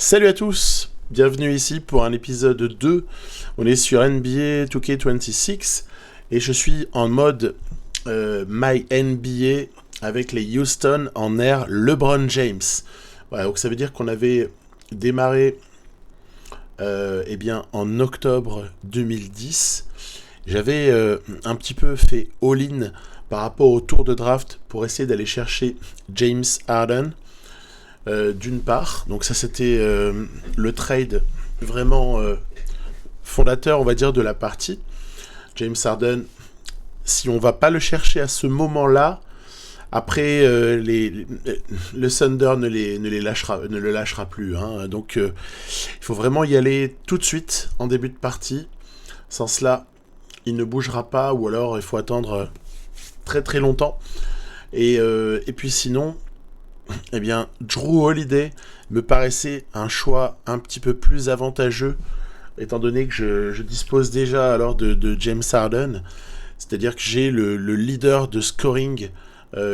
Salut à tous, bienvenue ici pour un épisode 2. On est sur NBA 2K26 et je suis en mode My NBA avec les Houston en ère LeBron James. Voilà, donc ça veut dire qu'on avait démarré en octobre 2010. J'avais un petit peu fait all-in par rapport au tour de draft pour essayer d'aller chercher James Harden. D'une part, donc ça c'était le trade vraiment fondateur, on va dire, de la partie. James Harden, si on va pas le chercher à ce moment-là, après le Thunder ne le lâchera plus. Hein. Donc il faut vraiment y aller tout de suite en début de partie. Sans cela, il ne bougera pas, ou alors il faut attendre très très longtemps. Et puis sinon, eh bien, Jrue Holiday me paraissait un choix un petit peu plus avantageux, étant donné que je dispose déjà alors de James Harden, c'est-à-dire que j'ai le leader de scoring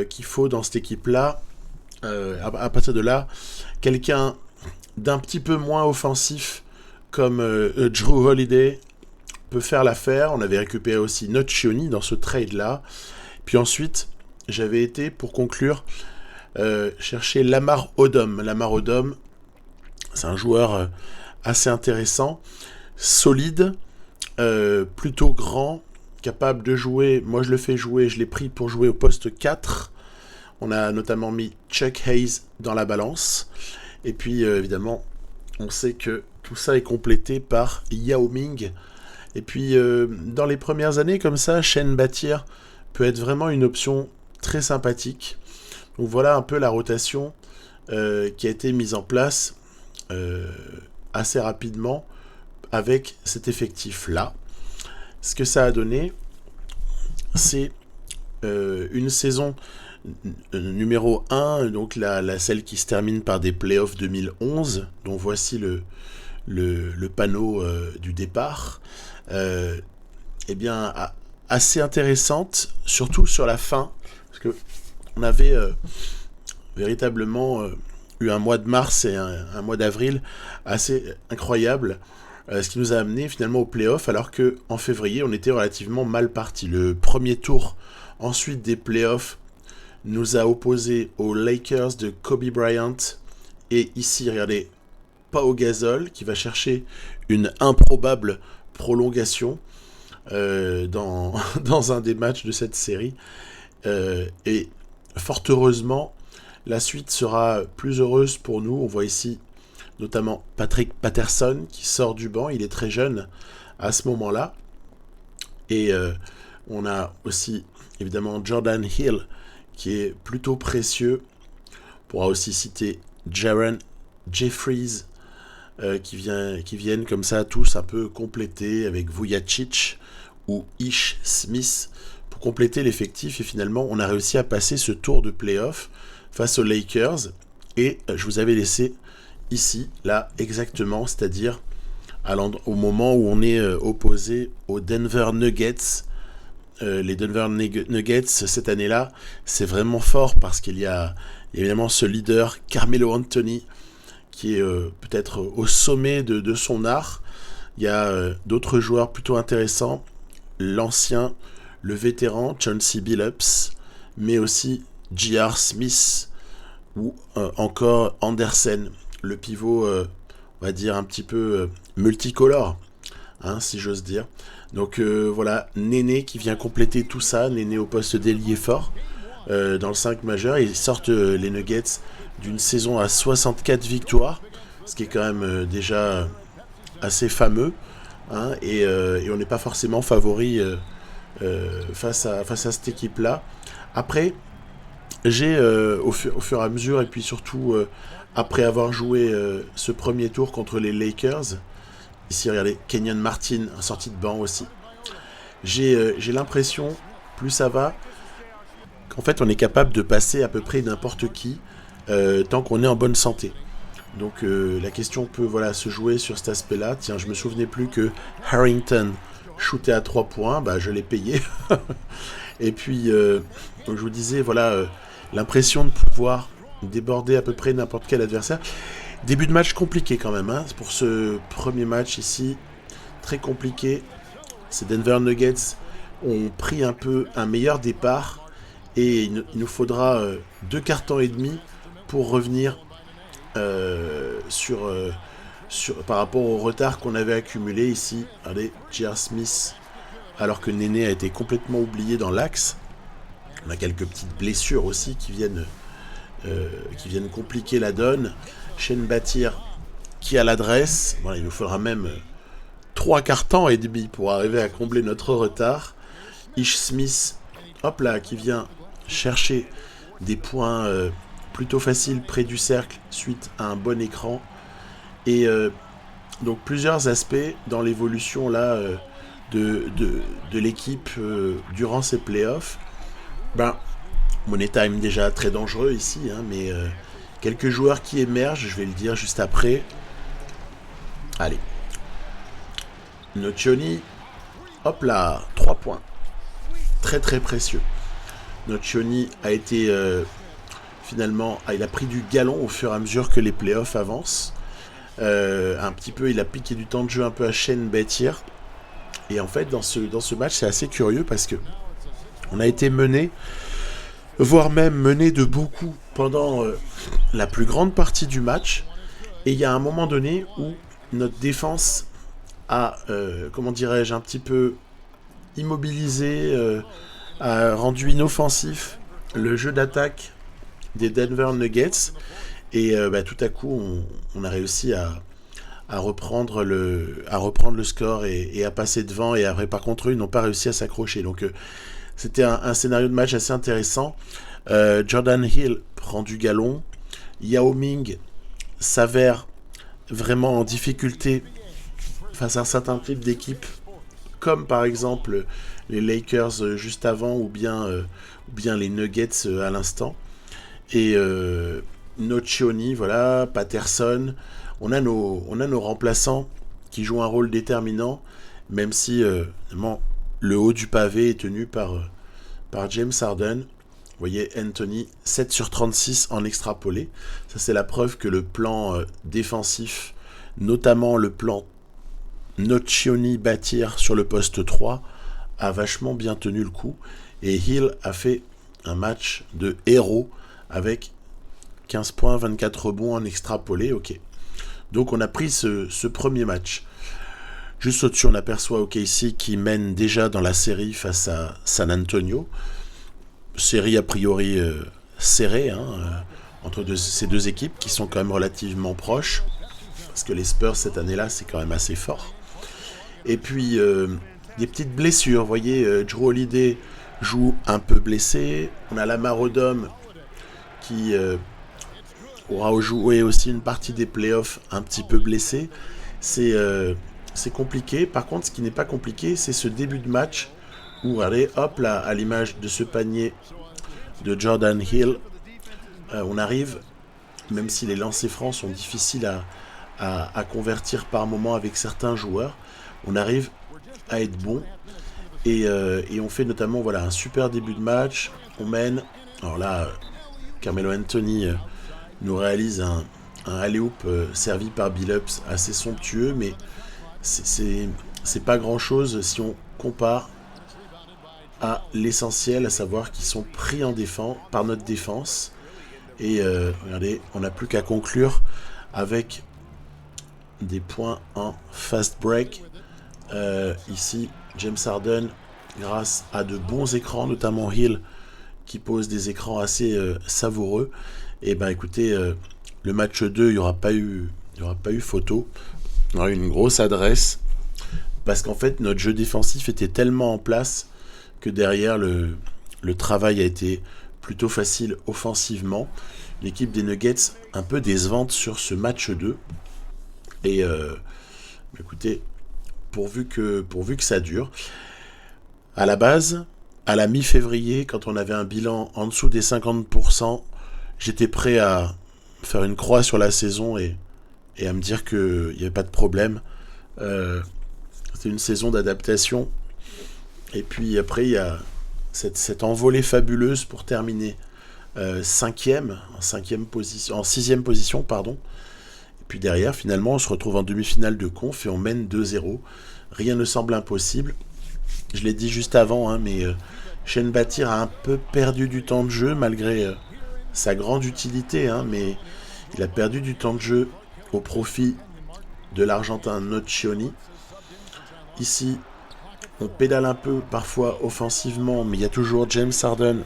qu'il faut dans cette équipe-là. À partir de là, quelqu'un d'un petit peu moins offensif comme Jrue Holiday peut faire l'affaire. On avait récupéré aussi Nocioni dans ce trade-là. Puis ensuite, j'avais été, pour conclure, chercher Lamar Odom. Lamar Odom, c'est un joueur assez intéressant, solide, plutôt grand, capable de jouer. Moi, je le fais jouer, je l'ai pris pour jouer au poste 4. On a notamment mis Chuck Hayes dans la balance. Et puis, évidemment, on sait que tout ça est complété par Yao Ming. Et puis, dans les premières années, comme ça, Shane Battier peut être vraiment une option très sympathique. Donc voilà un peu la rotation qui a été mise en place assez rapidement avec cet effectif-là. Ce que ça a donné, c'est une saison numéro 1, donc celle qui se termine par des playoffs 2011, dont voici le panneau du départ. Assez intéressante, surtout sur la fin, parce que on avait véritablement eu un mois de mars et un mois d'avril assez incroyable, ce qui nous a amené finalement au play-off, alors qu'en février, on était relativement mal parti. Le premier tour, ensuite des play-offs, nous a opposé aux Lakers de Kobe Bryant, et ici, regardez, Pau Gasol, qui va chercher une improbable prolongation dans un des matchs de cette série. Et fort heureusement, la suite sera plus heureuse pour nous. On voit ici notamment Patrick Patterson qui sort du banc. Il est très jeune à ce moment-là. Et on a aussi évidemment Jordan Hill qui est plutôt précieux. On pourra aussi citer Jaren Jeffries qui viennent comme ça tous un peu compléter avec Vujacic ou Ish Smith pour compléter l'effectif. Et finalement, on a réussi à passer ce tour de play-off face aux Lakers. Et je vous avais laissé ici, là, exactement, c'est-à-dire au moment où on est opposé aux Denver Nuggets. Les Denver Nuggets, cette année-là, c'est vraiment fort parce qu'il y a évidemment ce leader, Carmelo Anthony, qui est peut-être au sommet de son art. Il y a d'autres joueurs plutôt intéressants, l'ancien, le vétéran Chauncey Billups, mais aussi J.R. Smith ou encore Anderson, le pivot, on va dire un petit peu multicolore, hein, si j'ose dire. Donc voilà, Néné qui vient compléter tout ça, Néné au poste d'ailier fort dans le 5 majeur. Ils sortent les Nuggets d'une saison à 64 victoires, ce qui est quand même déjà assez fameux, hein, et on n'est pas forcément favori face à cette équipe-là. Après, j'ai au fur et à mesure, et puis surtout après avoir joué ce premier tour contre les Lakers, ici regardez, Kenyon Martin, sorti de banc aussi, j'ai l'impression, plus ça va, qu'en fait on est capable de passer à peu près n'importe qui tant qu'on est en bonne santé. Donc la question peut se jouer sur cet aspect-là. Tiens, je me souvenais plus que Harrington shootait à 3 points, bah je l'ai payé. Et puis, je vous disais, l'impression de pouvoir déborder à peu près n'importe quel adversaire. Début de match compliqué quand même, hein, pour ce premier match ici. Très compliqué. Ces Denver Nuggets ont pris un peu un meilleur départ. Et il nous faudra 2 quarts-temps et demi pour revenir par rapport au retard qu'on avait accumulé ici. Allez, J.R. Smith, alors que Néné a été complètement oublié dans l'axe. On a quelques petites blessures aussi qui viennent compliquer la donne. Shane Battier qui a l'adresse. Voilà, il nous faudra même 3 quarts-temps et demi pour arriver à combler notre retard. Ish Smith, hop là, qui vient chercher des points plutôt faciles près du cercle suite à un bon écran. Et donc plusieurs aspects dans l'évolution là de l'équipe durant ces playoffs. Money Time déjà très dangereux ici, hein, mais quelques joueurs qui émergent, je vais le dire juste après. Allez. Nocioni, hop là, 3 points. Très très précieux. Nocioni a été finalement, il a pris du galon au fur et à mesure que les playoffs avancent. Un petit peu, il a piqué du temps de jeu un peu à Shane Battier. Et en fait, dans ce match, c'est assez curieux parce que on a été mené, voire même mené de beaucoup pendant la plus grande partie du match. Et il y a un moment donné où notre défense a, comment dirais-je, un petit peu immobilisé, a rendu inoffensif le jeu d'attaque des Denver Nuggets. Et tout à coup, on a réussi à reprendre le score et à passer devant. Et après, par contre, eux, ils n'ont pas réussi à s'accrocher. Donc, c'était un scénario de match assez intéressant. Jordan Hill prend du galon. Yao Ming s'avère vraiment en difficulté face à un certain type d'équipe, comme par exemple les Lakers juste avant ou bien les Nuggets à l'instant. Et Nocioni, voilà, Patterson. On a nos remplaçants qui jouent un rôle déterminant, même si le haut du pavé est tenu par James Harden. Vous voyez, Anthony, 7 sur 36 en extrapolé. Ça, c'est la preuve que le plan défensif, notamment le plan Nocioni bâtir sur le poste 3, a vachement bien tenu le coup. Et Hill a fait un match de héros avec 15 points, 24 rebonds en extrapolé. Ok. Donc on a pris ce premier match. Juste au-dessus, on aperçoit OKC qui mène déjà dans la série face à San Antonio. Série a priori serrée entre ces deux équipes qui sont quand même relativement proches. Parce que les Spurs cette année-là, c'est quand même assez fort. Et puis, des petites blessures. Vous voyez, Jrue Holiday joue un peu blessé. On a Lamar Odom qui aura joué aussi une partie des playoffs un petit peu blessé. C'est compliqué. Par contre, ce qui n'est pas compliqué, c'est ce début de match où, regardez, hop là, à l'image de ce panier de Jordan Hill, on arrive, même si les lancers francs sont difficiles à convertir par moment avec certains joueurs, on arrive à être bon et on fait notamment un super début de match. On mène. Alors là, Carmelo Anthony nous réalise un alley-oop servi par Billups assez somptueux, mais c'est pas grand chose si on compare à l'essentiel, à savoir qu'ils sont pris en défense par notre défense. Et regardez, on n'a plus qu'à conclure avec des points en fast break. Ici, James Harden, grâce à de bons écrans, notamment Hill, qui pose des écrans assez savoureux. Et écoutez, le match 2, il n'y aura pas eu photo. On a eu une grosse adresse. Parce qu'en fait, notre jeu défensif était tellement en place que derrière, le travail a été plutôt facile offensivement. L'équipe des Nuggets, un peu décevante sur ce match 2. Et écoutez, pourvu que ça dure. À la base, à la mi-février, quand on avait un bilan en dessous des 50%, j'étais prêt à faire une croix sur la saison et à me dire qu'il n'y avait pas de problème. C'était une saison d'adaptation. Et puis après, il y a cette envolée fabuleuse pour terminer en sixième position, pardon. Puis derrière, finalement, on se retrouve en demi-finale de conf et on mène 2-0. Rien ne semble impossible. Je l'ai dit juste avant, hein, mais Shane Battier a un peu perdu du temps de jeu malgré sa grande utilité, hein, mais il a perdu du temps de jeu au profit de l'Argentin Nocioni. Ici, on pédale un peu parfois offensivement, mais il y a toujours James Harden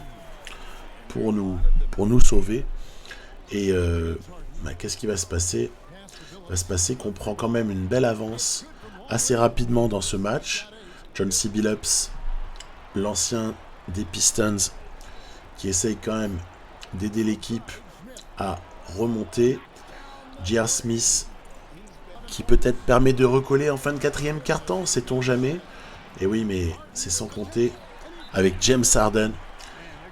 pour nous sauver. Et qu'est-ce qui va se passer? Il va se passer qu'on prend quand même une belle avance assez rapidement dans ce match. John C. Billups, l'ancien des Pistons, qui essaye quand même d'aider l'équipe à remonter. J.R. Smith, qui peut-être permet de recoller en fin de quatrième quart-temps, sait-on jamais. Et oui, mais c'est sans compter avec James Harden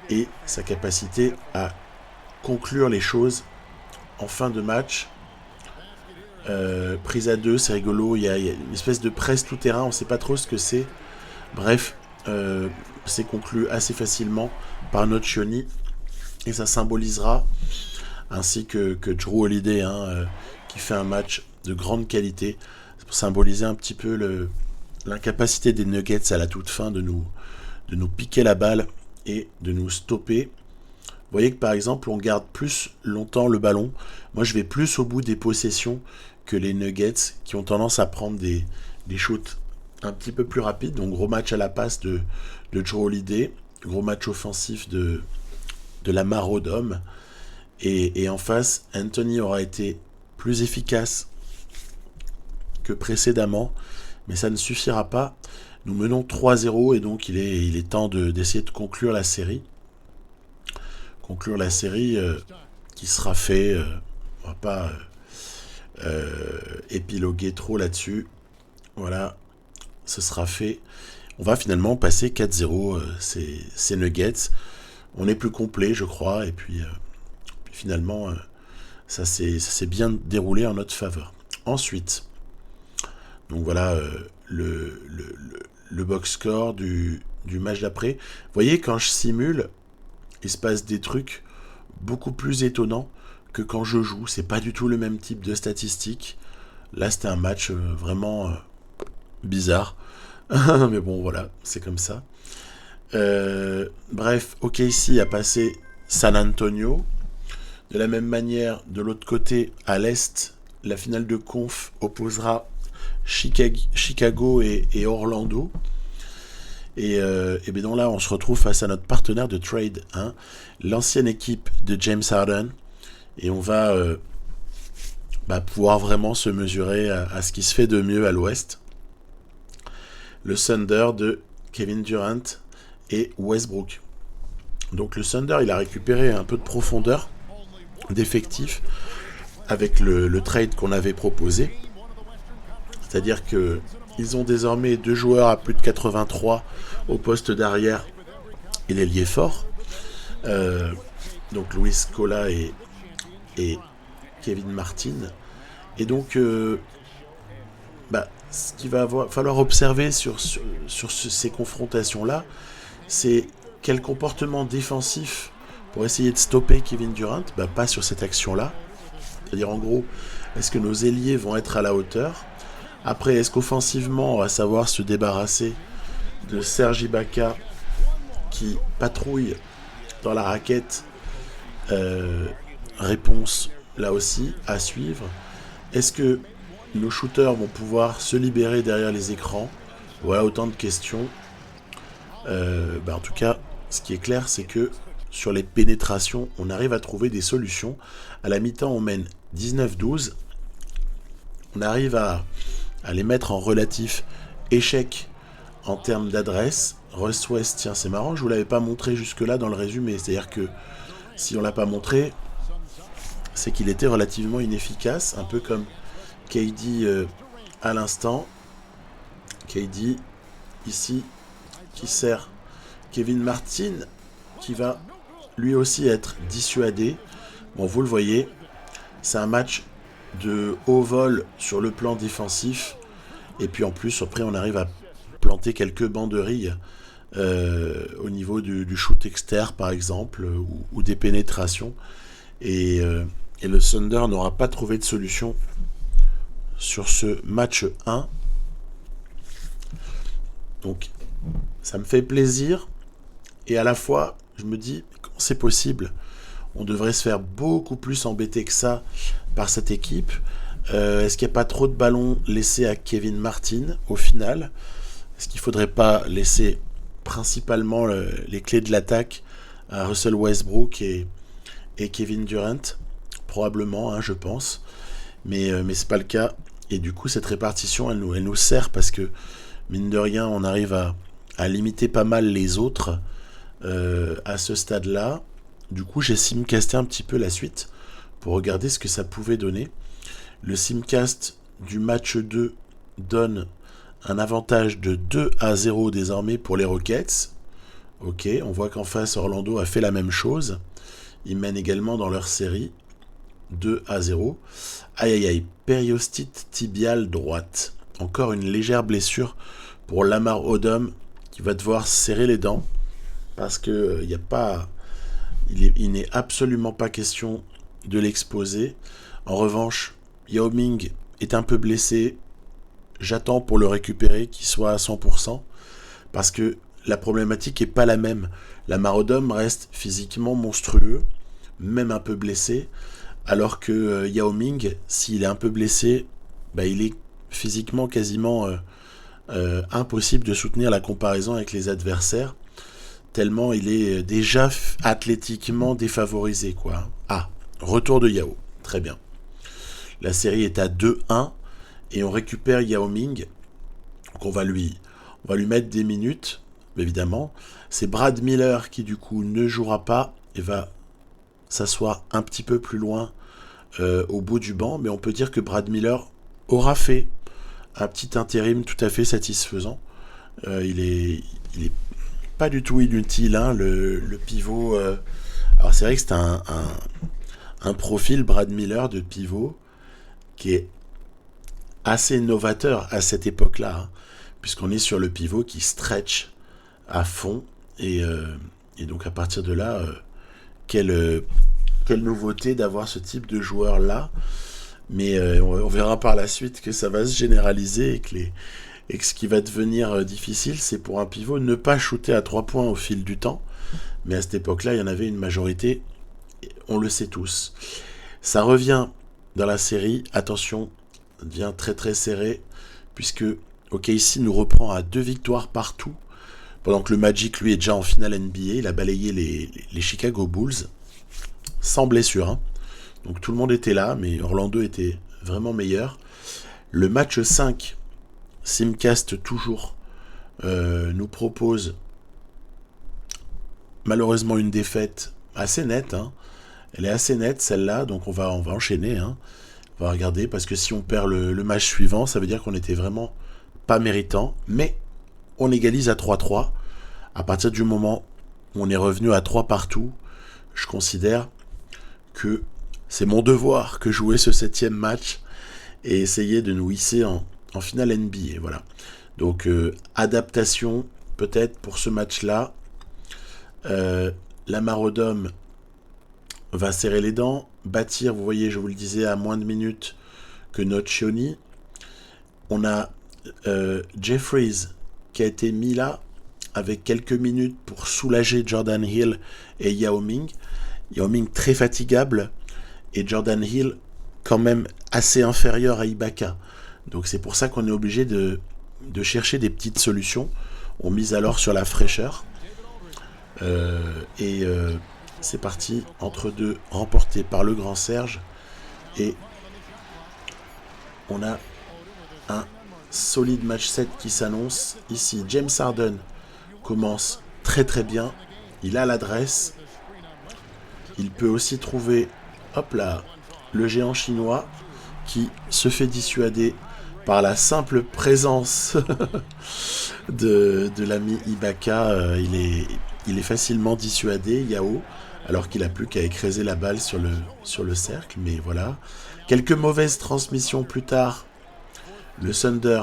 et sa capacité à conclure les choses en fin de match. Prise à deux, c'est rigolo, il y a une espèce de presse tout-terrain, on ne sait pas trop ce que c'est. Bref, c'est conclu assez facilement par Nocioni et ça symbolisera, ainsi que Jrue Holiday, qui fait un match de grande qualité. C'est pour symboliser un petit peu l'incapacité des Nuggets à la toute fin de nous piquer la balle et de nous stopper. Vous voyez que par exemple, on garde plus longtemps le ballon. Moi, je vais plus au bout des possessions que les Nuggets qui ont tendance à prendre des shoots un petit peu plus rapides. Donc, gros match à la passe de Jrue Holiday, gros match offensif de Lamar Odom. Et en face, Anthony aura été plus efficace que précédemment, mais ça ne suffira pas. Nous menons 3-0 et donc il est temps d'essayer de conclure la série. Conclure la série qui sera fait. On va pas épiloguer trop là-dessus. Voilà, ce sera fait. On va finalement passer 4-0 ces Nuggets. On est plus complet, je crois, et puis finalement, ça s'est bien déroulé en notre faveur. Ensuite, donc voilà le box score du match d'après. Vous voyez, quand je simule, il se passe des trucs beaucoup plus étonnants que quand je joue. C'est pas du tout le même type de statistiques. Là, c'était un match vraiment bizarre. Mais bon, voilà, c'est comme ça. Bref, OKC a passé San Antonio. De la même manière, de l'autre côté, à l'Est, la finale de conf opposera Chicago et Orlando. Et bien donc là, on se retrouve face à notre partenaire de trade, l'ancienne équipe de James Harden. Et on va pouvoir vraiment se mesurer à ce qui se fait de mieux à l'Ouest. Le Thunder de Kevin Durant et Westbrook. Donc le Thunder, il a récupéré un peu de profondeur d'effectifs avec le trade qu'on avait proposé. C'est-à-dire que ils ont désormais 2 joueurs à plus de 83 au poste d'arrière et l'ailier fort. Donc Luis Scola et Kevin Martin. Et donc, ce qu'il va falloir observer sur ces confrontations-là, c'est quel comportement défensif pour essayer de stopper Kevin Durant. Pas sur cette action-là. C'est-à-dire, en gros, est-ce que nos ailiers vont être à la hauteur? Après, est-ce qu'offensivement, on va savoir se débarrasser de Serge Ibaka qui patrouille dans la raquette? Réponse, là aussi, à suivre. Est-ce que nos shooters vont pouvoir se libérer derrière les écrans? Voilà autant de questions. En tout cas, ce qui est clair, c'est que sur les pénétrations, on arrive à trouver des solutions. À la mi-temps, on mène 19-12. On arrive à les mettre en relatif échec en termes d'adresse. Russ West, tiens, c'est marrant, je vous l'avais pas montré jusque-là dans le résumé. C'est-à-dire que si on l'a pas montré, c'est qu'il était relativement inefficace, un peu comme KD à l'instant. KD, ici, qui sert Kevin Martin, qui va lui aussi être dissuadé. Bon, vous le voyez, c'est un match de haut vol sur le plan défensif. Et puis en plus, après, on arrive à planter quelques banderilles au niveau du shoot externe, par exemple, ou des pénétrations. Et Et le Thunder n'aura pas trouvé de solution sur ce match 1. Donc, ça me fait plaisir. Et à la fois, je me dis, comment c'est possible ? On devrait se faire beaucoup plus embêter que ça par cette équipe. Est-ce qu'il n'y a pas trop de ballons laissés à Kevin Martin au final ? Est-ce qu'il ne faudrait pas laisser principalement les clés de l'attaque à Russell Westbrook et Kevin Durant ? Probablement, hein, je pense. Mais c'est pas le cas. Et du coup, cette répartition, elle nous sert parce que, mine de rien, on arrive à limiter pas mal les autres à ce stade-là. Du coup, j'ai simcasté un petit peu la suite pour regarder ce que ça pouvait donner. Le simcast du match 2 donne un avantage de 2-0 désormais pour les Rockets. Ok, on voit qu'en face, Orlando a fait la même chose. Ils mènent également dans leur série 2-0. Aïe aïe aïe, périostite tibiale droite. Encore une légère blessure pour Lamar Odom qui va devoir serrer les dents parce que il n'est absolument pas question de l'exposer. En revanche, Yao Ming est un peu blessé. J'attends pour le récupérer, qu'il soit à 100%, parce que la problématique n'est pas la même. Lamar Odom reste physiquement monstrueux, même un peu blessé, alors que Yao Ming, s'il est un peu blessé, il est physiquement quasiment impossible de soutenir la comparaison avec les adversaires, tellement il est déjà athlétiquement défavorisé, quoi. Ah, retour de Yao, très bien. La série est à 2-1 et on récupère Yao Ming. Donc on va lui mettre des minutes, évidemment. C'est Brad Miller qui du coup ne jouera pas et va s'asseoir un petit peu plus loin au bout du banc, mais on peut dire que Brad Miller aura fait un petit intérim tout à fait satisfaisant. Il est pas du tout inutile, hein, le pivot. Alors c'est vrai que c'est un profil Brad Miller de pivot qui est assez novateur à cette époque-là, hein, puisqu'on est sur le pivot qui stretch à fond, et donc à partir de là, quelle nouveauté d'avoir ce type de joueur-là, mais on verra par la suite que ça va se généraliser et que ce qui va devenir difficile, c'est pour un pivot ne pas shooter à 3 points au fil du temps, mais à cette époque-là, il y en avait une majorité, on le sait tous. Ça revient dans la série, attention, devient très très serré, puisque OKC nous reprend à 2 victoires partout, pendant que le Magic, lui, est déjà en finale NBA. Il a balayé les Chicago Bulls, sans blessure, hein. Donc tout le monde était là, mais Orlando était vraiment meilleur. Le match 5, Simcast toujours, nous propose malheureusement une défaite assez nette, hein. Elle est assez nette celle-là, donc on va enchaîner, hein. On va regarder, parce que si on perd le match suivant, ça veut dire qu'on était vraiment pas méritant, mais on égalise à 3-3. À partir du moment où on est revenu à 3 partout, je considère que c'est mon devoir que jouer ce 7e match et essayer de nous hisser en finale NBA. Voilà. Donc adaptation peut-être pour ce match-là. Lamar Odom va serrer les dents, bâtir, vous voyez, je vous le disais, à moins de minutes que Nocioni. On a Jeffries qui a été mis là avec quelques minutes pour soulager Jordan Hill et Yao Ming. Yao Ming très fatigable et Jordan Hill quand même assez inférieur à Ibaka. Donc c'est pour ça qu'on est obligé de chercher des petites solutions. On mise alors sur la fraîcheur. C'est parti, entre deux, remporté par le grand Serge. Et on a un solide match 7 qui s'annonce. Ici, James Harden commence très très bien. Il a l'adresse. Il peut aussi trouver, hop là, le géant chinois qui se fait dissuader par la simple présence de l'ami Ibaka. Il est facilement dissuadé, Yao, alors qu'il n'a plus qu'à écraser la balle sur le cercle. Mais voilà. Quelques mauvaises transmissions plus tard, le Thunder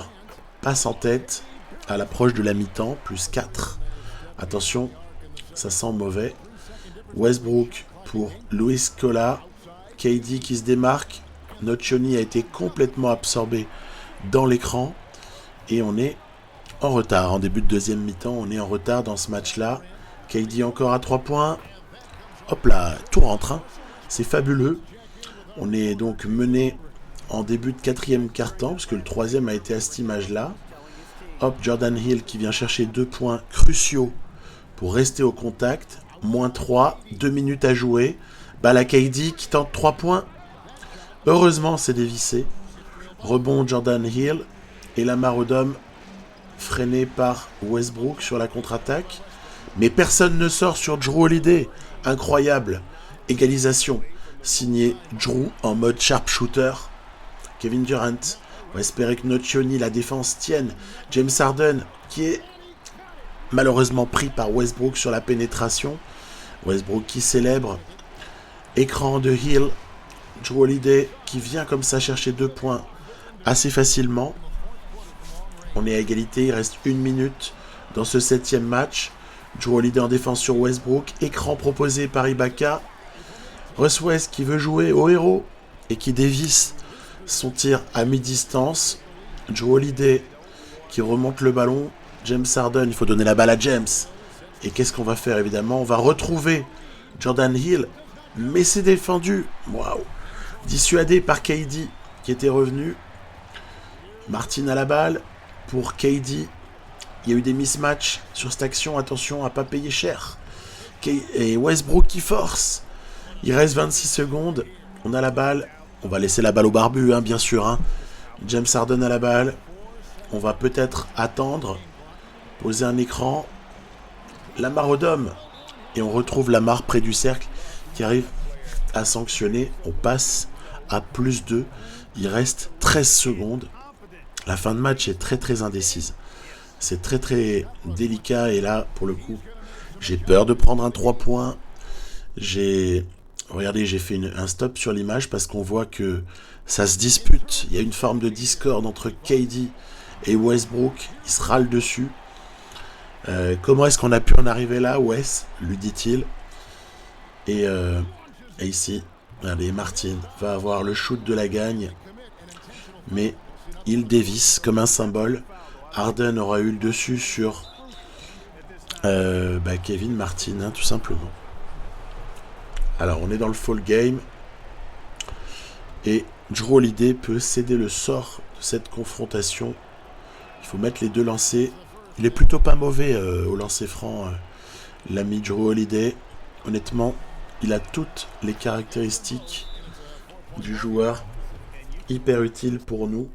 passe en tête à l'approche de la mi-temps, plus 4. Attention, ça sent mauvais. Westbrook pour Luis Scola, KD qui se démarque. Nocioni a été complètement absorbé dans l'écran. Et on est en retard. En début de deuxième mi-temps, on est en retard dans ce match-là. KD encore à 3 points. Hop là, tout rentre. Hein. C'est fabuleux. On est donc mené en début de quatrième quart-temps, parce que le troisième a été à cette image-là. Hop, Jordan Hill qui vient chercher 2 points cruciaux pour rester au contact. Moins 3, 2 minutes à jouer. Balle à KD qui tente 3 points. Heureusement, c'est dévissé. Rebond Jordan Hill. Et Lamar Odom freiné par Westbrook sur la contre-attaque. Mais personne ne sort sur Jrue Holiday. Incroyable. Égalisation. Signé Jrue en mode sharpshooter. Kevin Durant. On va espérer que Nocioni, la défense, tienne. James Harden qui est malheureusement pris par Westbrook sur la pénétration. Westbrook qui célèbre. Écran de Hill. Jrue Holiday qui vient comme ça chercher 2 points assez facilement. On est à égalité, il reste 1 minute dans ce 7e match. Jrue Holiday en défense sur Westbrook. Écran proposé par Ibaka. Russ West qui veut jouer au héros et qui dévisse son tir à mi-distance. Jrue Holiday qui remonte le ballon. James Harden, il faut donner la balle à James. Et qu'est-ce qu'on va faire évidemment? On va retrouver Jordan Hill, mais c'est défendu. Waouh! Dissuadé par KD qui était revenu. Martin à la balle pour KD. Il y a eu des mismatchs sur cette action. Attention à ne pas payer cher. Et Westbrook qui force. Il reste 26 secondes. On a la balle. On va laisser la balle au barbu, hein, bien sûr. Hein. James Harden à la balle. On va peut-être attendre. Poser un écran. Lamar Odom. Et on retrouve Lamar près du cercle qui arrive à sanctionner. On passe à +2. Il reste 13 secondes. La fin de match est très très indécise. C'est très très délicat. Et là, pour le coup, j'ai peur de prendre un 3 points. Regardez, j'ai fait un stop sur l'image parce qu'on voit que ça se dispute. Il y a une forme de discorde entre KD et Westbrook. Il se râle dessus. Comment est-ce qu'on a pu en arriver là, Wes, lui dit-il. Et ici, regardez, Martin va avoir le shoot de la gagne. Mais il dévisse comme un symbole. Harden aura eu le dessus sur Kevin Martin, hein, tout simplement. Alors, on est dans le fall game. Et Jrue Holiday peut céder le sort de cette confrontation. Il faut mettre les deux lancers. Il est plutôt pas mauvais au lancer franc, l'ami Jrue Holiday. Honnêtement, il a toutes les caractéristiques du joueur hyper utile pour nous.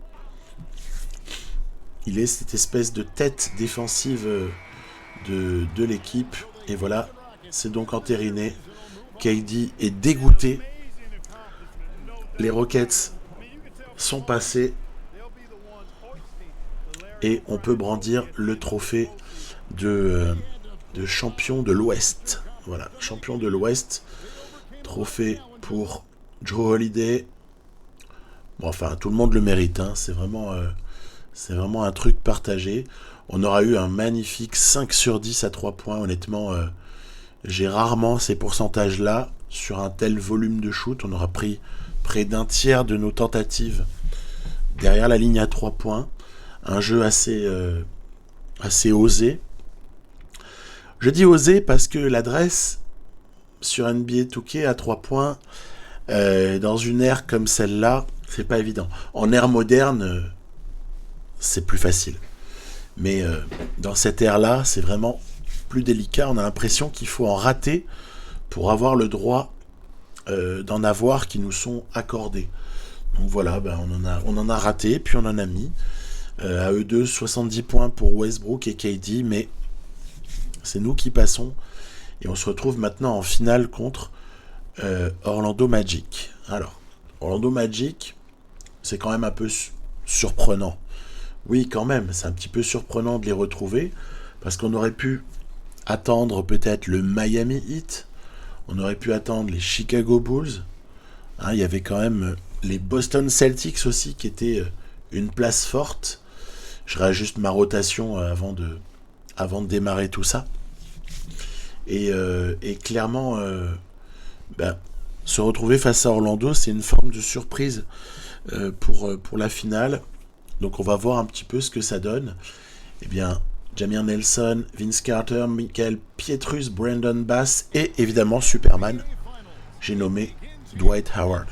Il est cette espèce de tête défensive de l'équipe. Et voilà, c'est donc entériné. KD est dégoûté. Les Rockets sont passés. Et on peut brandir le trophée de champion de l'Ouest. Voilà, champion de l'Ouest. Trophée pour Jrue Holiday. Bon, enfin, tout le monde le mérite. Hein. C'est vraiment un truc partagé. On aura eu un magnifique 5 sur 10 à 3 points. Honnêtement, j'ai rarement ces pourcentages-là. Sur un tel volume de shoot, on aura pris près d'un tiers de nos tentatives derrière la ligne à 3 points. Un jeu assez osé. Je dis osé parce que l'adresse sur NBA 2K à 3 points, dans une ère comme celle-là, c'est pas évident. En ère moderne, c'est plus facile. Mais dans cette ère-là, c'est vraiment plus délicat. On a l'impression qu'il faut en rater pour avoir le droit d'en avoir qui nous sont accordés. Donc voilà, on en a raté, puis on en a mis. À eux deux, 70 points pour Westbrook et KD, mais c'est nous qui passons. Et on se retrouve maintenant en finale contre Orlando Magic. Alors, Orlando Magic, c'est quand même un peu surprenant. Oui, quand même, c'est un petit peu surprenant de les retrouver, parce qu'on aurait pu attendre peut-être le Miami Heat, on aurait pu attendre les Chicago Bulls. Hein, il y avait quand même les Boston Celtics aussi, qui étaient une place forte. Je réajuste ma rotation avant de démarrer tout ça. Et clairement, se retrouver face à Orlando, c'est une forme de surprise pour la finale. Donc on va voir un petit peu ce que ça donne. Eh bien, Jameer Nelson, Vince Carter, Michael Pietrus, Brandon Bass et évidemment Superman. J'ai nommé Dwight Howard.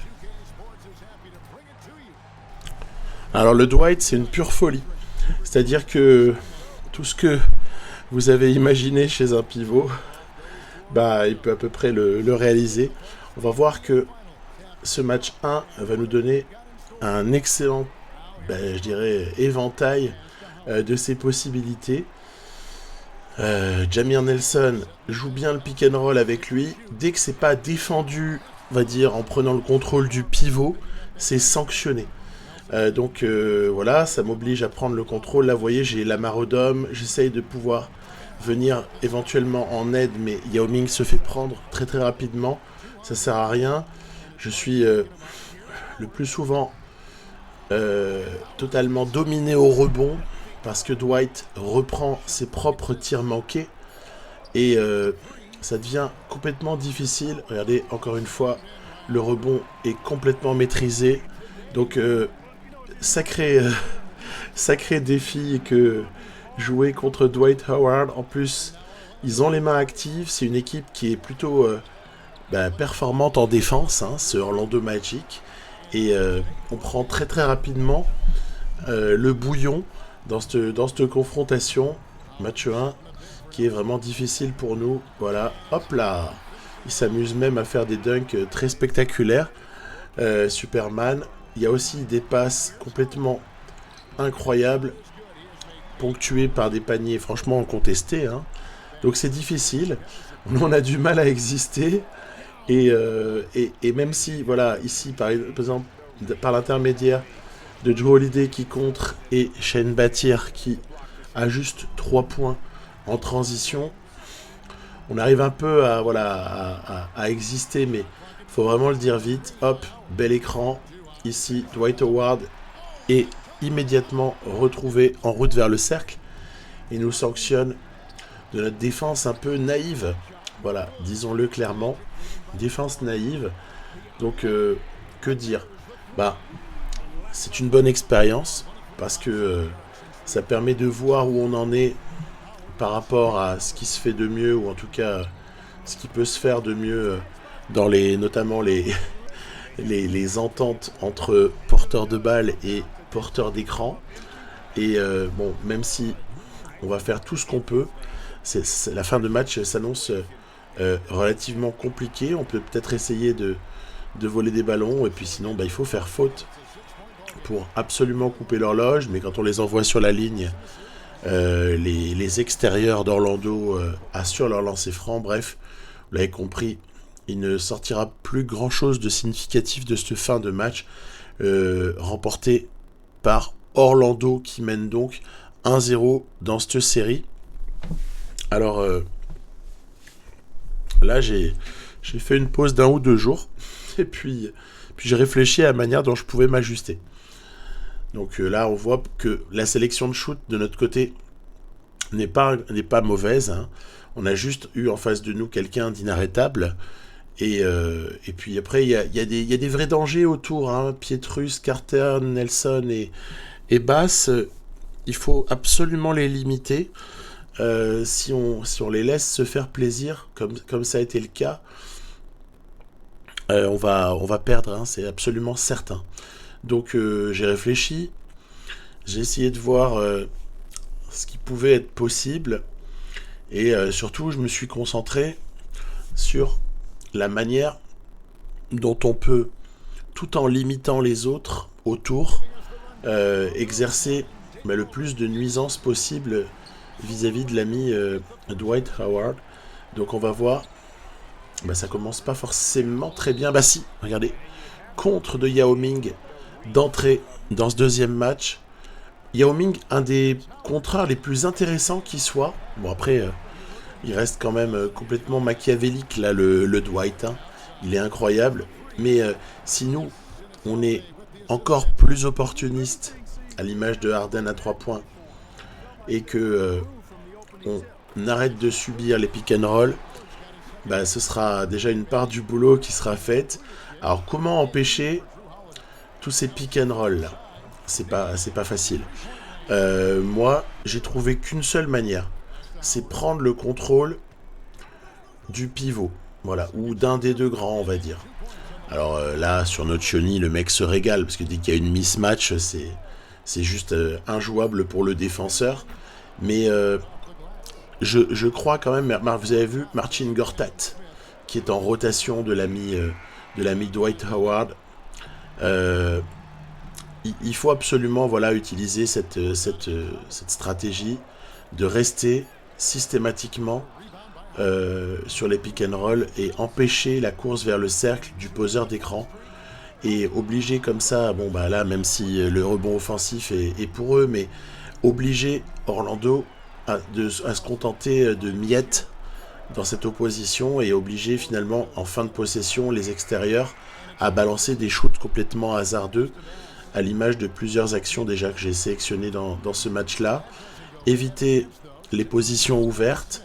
Alors le Dwight, c'est une pure folie. C'est-à-dire que tout ce que vous avez imaginé chez un pivot, il peut à peu près le réaliser. On va voir que ce match 1 va nous donner un excellent, je dirais, éventail de ses possibilités. Jameer Nelson joue bien le pick and roll avec lui. Dès que c'est pas défendu, on va dire, en prenant le contrôle du pivot, c'est sanctionné. Donc voilà, ça m'oblige à prendre le contrôle. Là, vous voyez, j'ai Lamar Odom. J'essaye de pouvoir venir éventuellement en aide, mais Yao Ming se fait prendre très très rapidement. Ça sert à rien. Je suis le plus souvent totalement dominé au rebond parce que Dwight reprend ses propres tirs manqués et ça devient complètement difficile. Regardez, encore une fois, le rebond est complètement maîtrisé. Donc sacré défi que jouer contre Dwight Howard. En plus, ils ont les mains actives. C'est une équipe qui est plutôt performante en défense, ce Orlando Magic. Et on prend très très rapidement le bouillon dans cette confrontation. Match 1 qui est vraiment difficile pour nous. Voilà, hop là. Il s'amuse même à faire des dunks très spectaculaires. Superman. Il y a aussi des passes complètement incroyables, ponctuées par des paniers franchement contestés. Donc c'est difficile. On a du mal à exister. Et même si, voilà, ici, par exemple, par l'intermédiaire de Drew Holiday qui contre et Shane Battier qui a juste 3 points en transition, on arrive un peu à exister, mais il faut vraiment le dire vite. Hop, bel écran. Ici, Dwight Howard est immédiatement retrouvé en route vers le cercle et nous sanctionne de notre défense un peu naïve. Voilà, disons-le clairement. Défense naïve. Donc, que dire ? C'est une bonne expérience parce que ça permet de voir où on en est par rapport à ce qui se fait de mieux, ou en tout cas ce qui peut se faire de mieux dans notamment les ententes entre porteurs de balles et porteurs d'écran. Et même si on va faire tout ce qu'on peut, la fin de match s'annonce relativement compliquée. On peut peut-être essayer de voler des ballons, et puis sinon il faut faire faute pour absolument couper l'horloge. Mais quand on les envoie sur la ligne, les extérieurs d'Orlando assurent leur lancer franc. Bref, vous l'avez compris, il ne sortira plus grand chose de significatif de cette fin de match remporté par Orlando, qui mène donc 1-0 dans cette série. Alors là, j'ai fait une pause d'1 ou 2 jours et puis j'ai réfléchi à la manière dont je pouvais m'ajuster. Donc là, on voit que la sélection de shoot de notre côté n'est pas mauvaise. On a juste eu en face de nous quelqu'un d'inarrêtable. Et puis après, il y a des vrais dangers autour. Pietrus, Carter, Nelson et Bass. Il faut absolument les limiter. Si on les laisse se faire plaisir, comme ça a été le cas, on va perdre, c'est absolument certain. Donc j'ai réfléchi, j'ai essayé de voir ce qui pouvait être possible, et surtout je me suis concentré sur la manière dont on peut, tout en limitant les autres autour, exercer le plus de nuisances possible vis-à-vis de l'ami Dwight Howard. Donc on va voir, ça commence pas forcément très bien. Si, regardez, contre de Yao Ming d'entrée dans ce deuxième match. Yao Ming, un des contrats les plus intéressants qui soit. Bon, après, il reste quand même complètement machiavélique, là, le Dwight. Il est incroyable. Mais si nous, on est encore plus opportuniste, à l'image de Harden à 3 points, et que on arrête de subir les pick and roll, bah, ce sera déjà une part du boulot qui sera faite. Alors, comment empêcher tous ces pick and roll là? C'est pas facile. Moi, j'ai trouvé qu'une seule manière. C'est prendre le contrôle du pivot. Voilà, ou d'un des deux grands, on va dire. Alors là, sur notre chenille, le mec se régale, parce que dès qu'il y a une mismatch, c'est juste injouable pour le défenseur. Mais je crois quand même, vous avez vu Marcin Gortat, qui est en rotation de l'ami Dwight Howard. Euh, il faut absolument voilà, utiliser cette stratégie de rester systématiquement sur les pick and roll et empêcher la course vers le cercle du poseur d'écran et obliger comme ça, bon bah là même si le rebond offensif est pour eux, mais obliger Orlando à se contenter de miettes dans cette opposition et obliger finalement en fin de possession les extérieurs à balancer des shoots complètement hasardeux à l'image de plusieurs actions déjà que j'ai sélectionnées dans ce match-là. Éviter les positions ouvertes.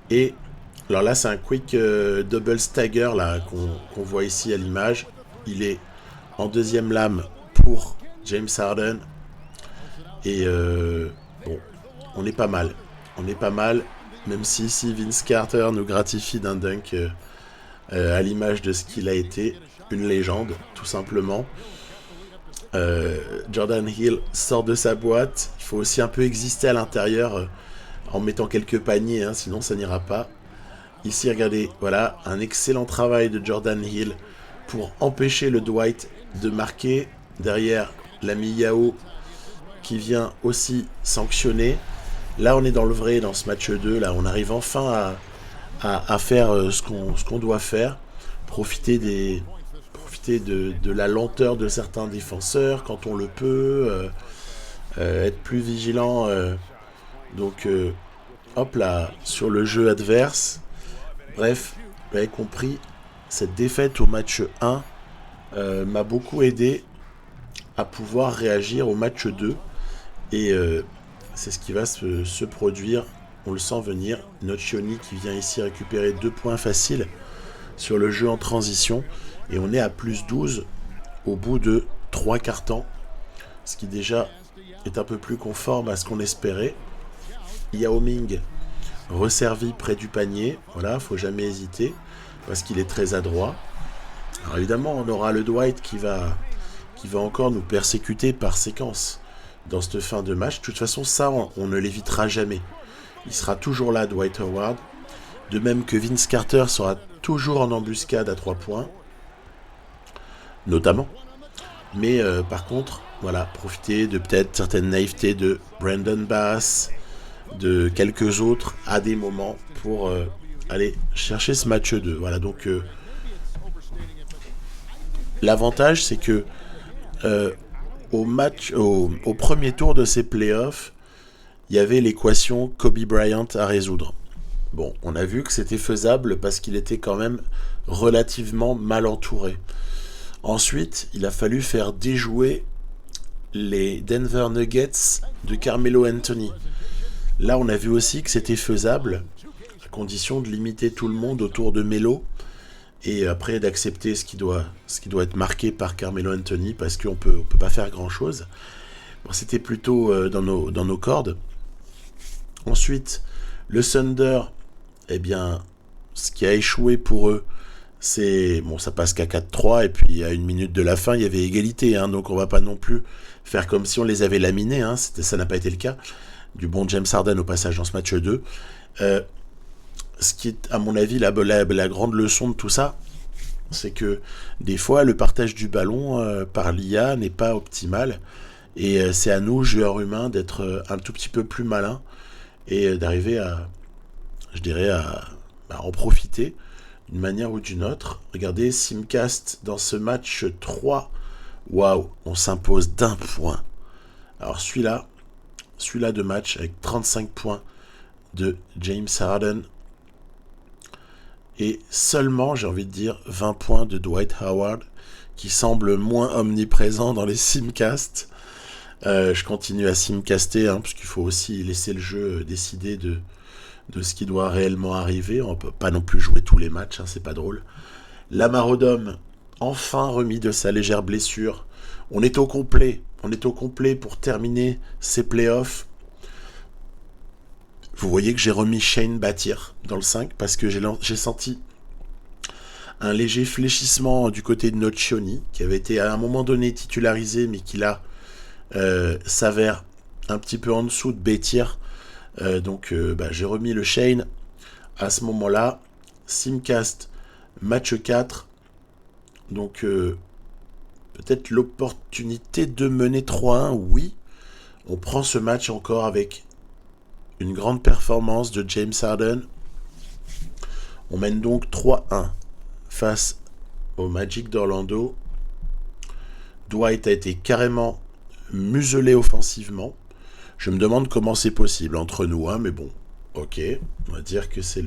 Et alors là, c'est un quick double stagger là, qu'on voit ici à l'image. Il est en deuxième lame pour James Harden. Et bon, on est pas mal. On est pas mal, même si Vince Carter nous gratifie d'un dunk à l'image de ce qu'il a été. Une légende, tout simplement. Jordan Hill sort de sa boîte. Il faut aussi un peu exister à l'intérieur en mettant quelques paniers, hein, sinon ça n'ira pas. Ici, regardez, voilà, un excellent travail de Jordan Hill pour empêcher le Dwight de marquer. Derrière, l'ami Yao qui vient aussi sanctionner. Là, on est dans le vrai dans ce match 2. Là, on arrive enfin à faire ce qu'on doit faire. Profiter de la lenteur de certains défenseurs quand on le peut. Être plus vigilant. Donc, hop là, sur le jeu adverse. Bref, vous avez compris, cette défaite au match 1 m'a beaucoup aidé à pouvoir réagir au match 2. Et c'est ce qui va se produire. On le sent venir. Nocioni qui vient ici récupérer 2 points faciles sur le jeu en transition. Et on est à plus 12 au bout de 3 quarts temps. Ce qui déjà est un peu plus conforme à ce qu'on espérait. Yao Ming resservi près du panier. Voilà, faut jamais hésiter parce qu'il est très adroit. Alors évidemment, on aura le Dwight qui va encore nous persécuter par séquence dans cette fin de match. De toute façon, ça, on ne l'évitera jamais. Il sera toujours là, Dwight Howard. De même que Vince Carter sera toujours en embuscade à 3 points. Notamment. Mais par contre, voilà, profiter de peut-être certaines naïvetés de Brandon Bass, de quelques autres à des moments pour aller chercher ce match 2. Voilà, donc l'avantage, c'est que au premier tour de ces playoffs, il y avait l'équation Kobe Bryant à résoudre. Bon, on a vu que c'était faisable parce qu'il était quand même relativement mal entouré. Ensuite, il a fallu faire déjouer les Denver Nuggets de Carmelo Anthony. Là, on a vu aussi que c'était faisable, à condition de limiter tout le monde autour de Melo, et après d'accepter ce qui doit être marqué par Carmelo Anthony, parce qu'on peut pas faire grand-chose. Bon, c'était plutôt dans nos cordes. Ensuite, le Thunder, eh bien, ce qui a échoué pour eux, c'est... Bon, ça passe qu'à 4-3, et puis à 1 minute de la fin, il y avait égalité, hein, donc on va pas non plus faire comme si on les avait laminés, hein, ça n'a pas été le cas. Du bon James Harden au passage dans ce match 2. Ce qui est, à mon avis, la grande leçon de tout ça, c'est que des fois, le partage du ballon par l'IA n'est pas optimal. Et c'est à nous, joueurs humains, d'être un tout petit peu plus malins et d'arriver à en profiter d'une manière ou d'une autre. Regardez, Simcast, dans ce match 3, waouh, on s'impose d'1 point. Alors celui-là de match avec 35 points de James Harden et seulement, j'ai envie de dire, 20 points de Dwight Howard qui semble moins omniprésent dans les simcasts. Je continue à simcaster, hein, parce qu'il faut aussi laisser le jeu décider de ce qui doit réellement arriver. On peut pas non plus jouer tous les matchs, hein, c'est pas drôle. Lamar Odom, enfin remis de sa légère blessure. On est au complet pour terminer ces playoffs. Vous voyez que j'ai remis Shane Battier dans le 5 parce que j'ai senti un léger fléchissement du côté de Nocioni, qui avait été à un moment donné titularisé, mais qui là s'avère un petit peu en dessous de Battier. Donc j'ai remis le Shane à ce moment-là. Simcast, match 4. Donc peut-être l'opportunité de mener 3-1, oui. On prend ce match encore avec une grande performance de James Harden. On mène donc 3-1 face au Magic d'Orlando. Dwight a été carrément muselé offensivement. Je me demande comment c'est possible entre nous, hein, mais bon, ok. On va dire que c'est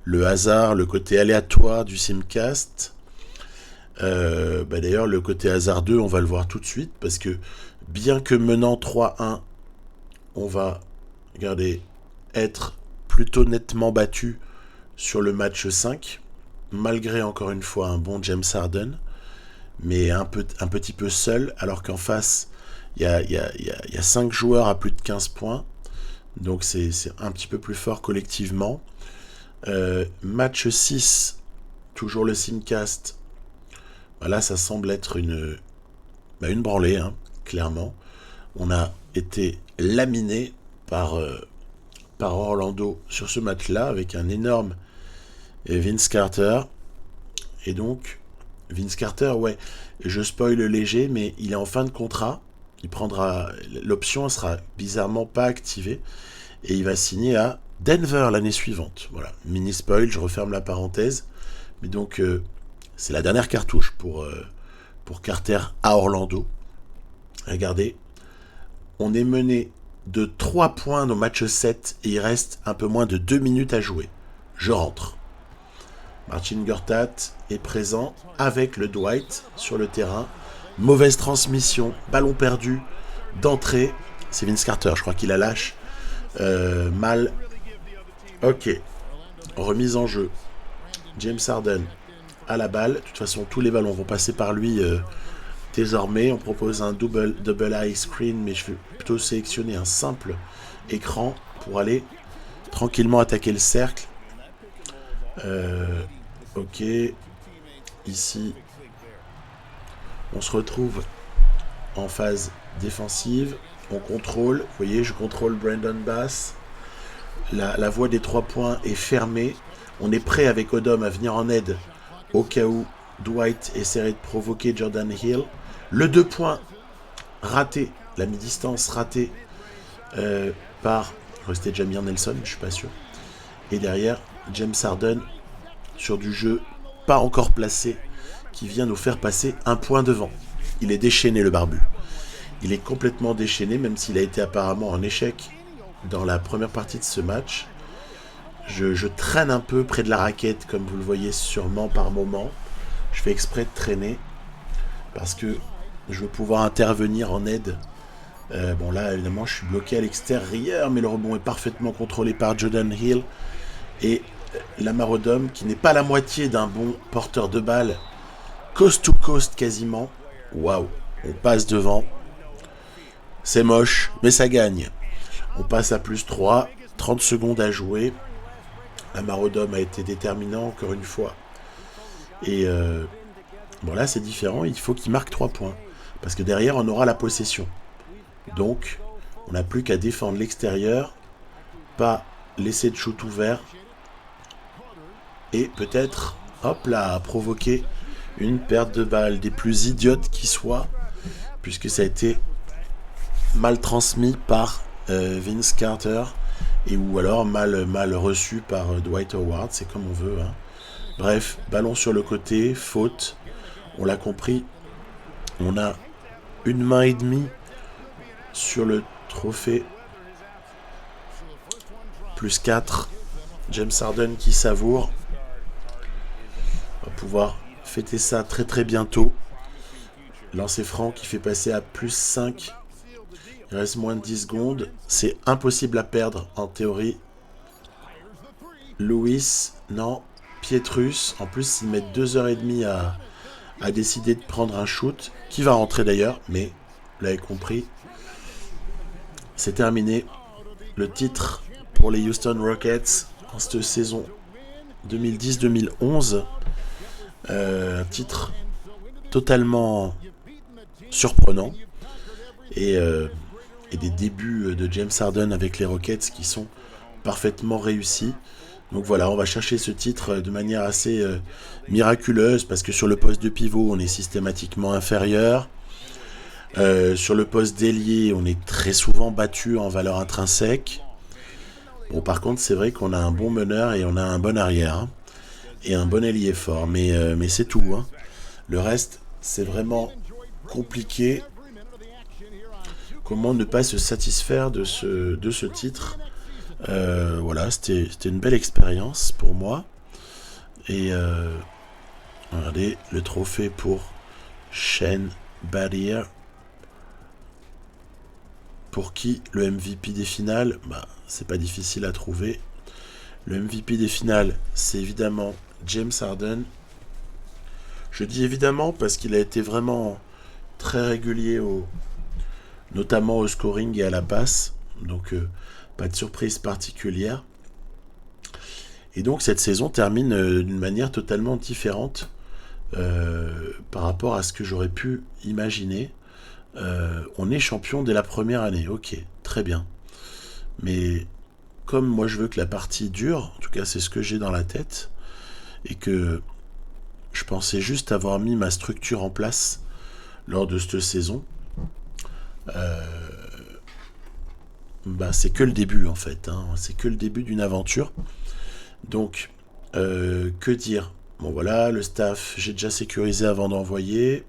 le hasard, le côté aléatoire du Simcast. D'ailleurs, le côté hasardeux, on va le voir tout de suite, parce que bien que menant 3-1, on va, regardez, être plutôt nettement battu sur le match 5, malgré encore une fois un bon James Harden, mais un petit peu seul, alors qu'en face, il y a 5 joueurs à plus de 15 points, donc c'est un petit peu plus fort collectivement. Match 6, toujours le Simcast. Là, ça semble être une branlée, hein, clairement. On a été laminé par Orlando sur ce match-là, avec un énorme Vince Carter. Et donc, Vince Carter, ouais, je spoil léger, mais il est en fin de contrat. L'option sera bizarrement pas activée. Et il va signer à Denver l'année suivante. Voilà, mini spoil, je referme la parenthèse. Mais donc, c'est la dernière cartouche pour Carter à Orlando. Regardez, on est mené de 3 points au match 7 et il reste un peu moins de 2 minutes à jouer. Je rentre. Marcin Gortat est présent avec le Dwight sur le terrain. Mauvaise transmission, ballon perdu d'entrée. C'est Vince Carter, je crois qu'il la lâche. Mal. Ok. Remise en jeu. James Harden à la balle. De toute façon, tous les ballons vont passer par lui désormais. On propose un double eye screen, mais je vais plutôt sélectionner un simple écran pour aller tranquillement attaquer le cercle. Ok. Ici, on se retrouve en phase défensive. On contrôle. Vous voyez, je contrôle Brandon Bass. La voie des 3 points est fermée. On est prêt avec Odom à venir en aide au cas où Dwight essaierait de provoquer Jordan Hill. Le 2 points raté, la mi-distance ratée par, c'était Jameer Nelson, je suis pas sûr. Et derrière, James Harden sur du jeu pas encore placé qui vient nous faire passer un point devant. Il est déchaîné, le barbu. Il est complètement déchaîné, même s'il a été apparemment en échec dans la première partie de ce match. Je traîne un peu près de la raquette, comme vous le voyez sûrement par moment. Je fais exprès de traîner parce que je veux pouvoir intervenir en aide. Bon, là, évidemment, je suis bloqué à l'extérieur, mais le rebond est parfaitement contrôlé par Jordan Hill. Et Lamar Odom, qui n'est pas la moitié d'un bon porteur de balle, coast to coast quasiment. Waouh, on passe devant. C'est moche, mais ça gagne. On passe à plus 3, 30 secondes à jouer. Lamar Odom a été déterminant encore une fois. Et bon, là c'est différent, il faut qu'il marque 3 points. Parce que derrière on aura la possession. Donc on n'a plus qu'à défendre l'extérieur, pas laisser de shoot ouvert. Et peut-être, hop là, provoquer une perte de balle des plus idiotes qui soient. Puisque ça a été mal transmis par Vince Carter. Et ou alors mal reçu par Dwight Howard, c'est comme on veut. Hein. Bref, ballon sur le côté, faute. On l'a compris. On a une main et demie sur le trophée. Plus 4. James Harden qui savoure. On va pouvoir fêter ça très très bientôt. Lancer franc qui fait passer à plus 5. Il reste moins de 10 secondes. C'est impossible à perdre en théorie. Lewis, non. Pietrus, en plus ils mettent 2h30 à décider de prendre un shoot, qui va rentrer d'ailleurs, mais vous l'avez compris, c'est terminé. Le titre pour les Houston Rockets en cette saison 2010-2011, un titre totalement surprenant, et des débuts de James Harden avec les Rockets qui sont parfaitement réussis. Donc voilà, on va chercher ce titre de manière assez miraculeuse, parce que sur le poste de pivot, on est systématiquement inférieur. Sur le poste d'ailier, on est très souvent battu en valeur intrinsèque. Bon, par contre, c'est vrai qu'on a un bon meneur et on a un bon arrière, hein, et un bon ailier fort, mais c'est tout, hein. Le reste, c'est vraiment compliqué. Comment ne pas se satisfaire de ce titre? Voilà, c'était une belle expérience pour moi. Et regardez, le trophée pour Shane Battier. Pour qui le MVP des finales? C'est pas difficile à trouver. Le MVP des finales, c'est évidemment James Harden. Je dis évidemment parce qu'il a été vraiment très régulier, notamment au scoring et à la passe. Donc pas de surprise particulière. Et donc cette saison termine d'une manière totalement différente par rapport à ce que j'aurais pu imaginer. On est champion dès la première année, ok, très bien. Mais comme moi je veux que la partie dure, en tout cas c'est ce que j'ai dans la tête, et que je pensais juste avoir mis ma structure en place lors de cette saison, c'est que le début en fait, hein. C'est que le début d'une aventure. Donc, que dire? Bon voilà, le staff, j'ai déjà sécurisé avant d'envoyer,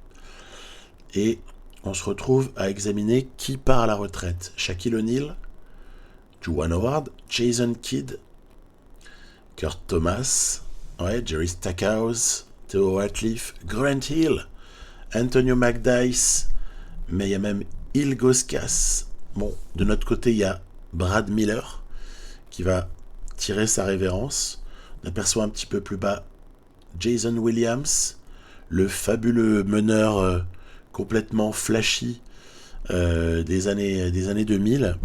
et on se retrouve à examiner qui part à la retraite. Shaquille O'Neal, Juwan Howard, Jason Kidd, Kurt Thomas, ouais, Jerry Stackhouse, Theo Ratliff, Grant Hill, Antonio McDyess, mais il y a même Ilgauskas. Bon, de notre côté, il y a Brad Miller qui va tirer sa révérence. On aperçoit un petit peu plus bas Jason Williams, le fabuleux meneur complètement flashy des années 2000.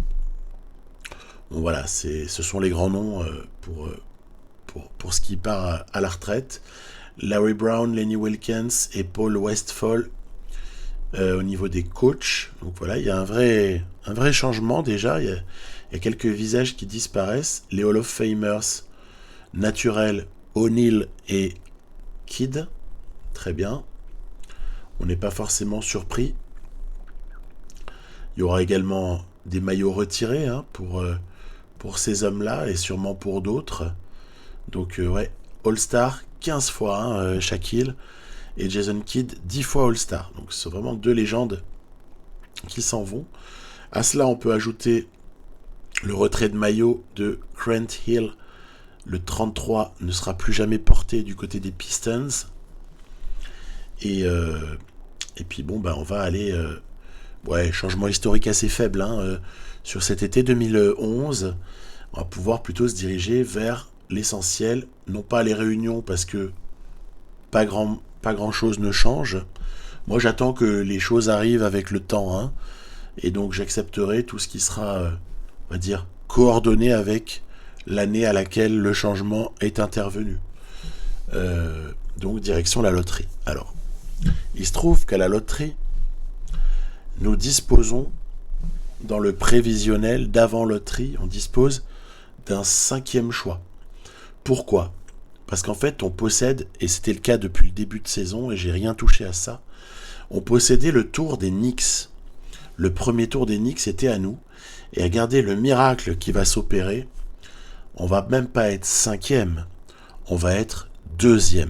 Bon, voilà, ce sont les grands noms pour ce qui part à la retraite. Larry Brown, Lenny Wilkens et Paul Westphal au niveau des coachs. Donc voilà, il y a un vrai changement déjà. Il y a quelques visages qui disparaissent. Les Hall of Famers naturels, O'Neal et Kidd. Très bien. On n'est pas forcément surpris. Il y aura également des maillots retirés, hein, pour ces hommes-là et sûrement pour d'autres. Donc ouais, All-Star 15 fois, hein, Shaquille, et Jason Kidd 10 fois All-Star. Donc c'est vraiment deux légendes qui s'en vont. À cela, on peut ajouter le retrait de maillot de Grant Hill. Le 33 ne sera plus jamais porté du côté des Pistons. Et puis bon, on va aller... changement historique assez faible, hein, sur cet été 2011. On va pouvoir plutôt se diriger vers l'essentiel. Non pas les réunions, parce que pas grand chose ne change. Moi, j'attends que les choses arrivent avec le temps, hein, et donc j'accepterai tout ce qui sera, on va dire, coordonné avec l'année à laquelle le changement est intervenu. Donc, direction la loterie. Alors, il se trouve qu'à la loterie, nous disposons, dans le prévisionnel d'avant-loterie, on dispose d'un 5e choix. Pourquoi? Parce qu'en fait, on possède, et c'était le cas depuis le début de saison, et j'ai rien touché à ça, on possédait le tour des Knicks. Le premier tour des Knicks était à nous, et regardez le miracle qui va s'opérer, on va même pas être 5e, on va être 2e.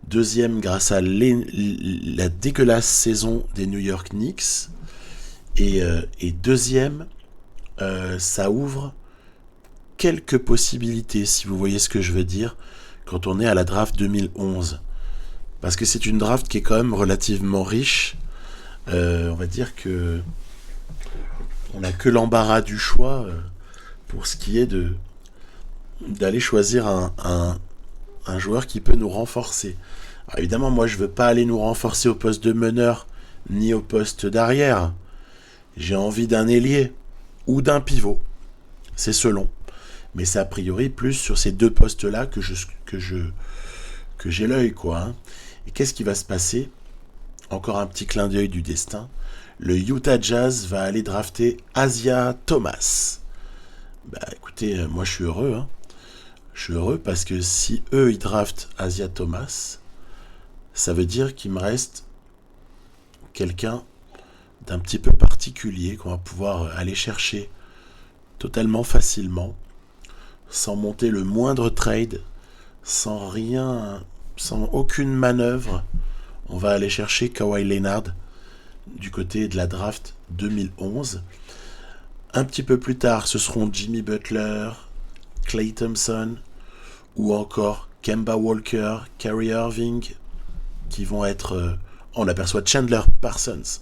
2e grâce à la dégueulasse saison des New York Knicks, et 2e, ça ouvre quelques possibilités, si vous voyez ce que je veux dire, quand on est à la draft 2011. Parce que c'est une draft qui est quand même relativement riche. On va dire que on n'a que l'embarras du choix pour ce qui est d'aller choisir un joueur qui peut nous renforcer. Alors évidemment, moi, je veux pas aller nous renforcer au poste de meneur ni au poste d'arrière. J'ai envie d'un ailier ou d'un pivot. C'est selon. Mais c'est a priori plus sur ces deux postes-là que j'ai l'œil, quoi. Hein. Et qu'est-ce qui va se passer? Encore un petit clin d'œil du destin. Le Utah Jazz va aller drafter Asia Thomas. Bah écoutez, moi je suis heureux. Hein. Je suis heureux parce que si eux ils draftent Asia Thomas, ça veut dire qu'il me reste quelqu'un d'un petit peu particulier qu'on va pouvoir aller chercher totalement facilement, sans monter le moindre trade, sans rien, sans aucune manœuvre. On va aller chercher Kawhi Leonard du côté de la draft 2011. Un petit peu plus tard, ce seront Jimmy Butler, Klay Thompson ou encore Kemba Walker, Kyrie Irving qui vont être... on aperçoit Chandler Parsons,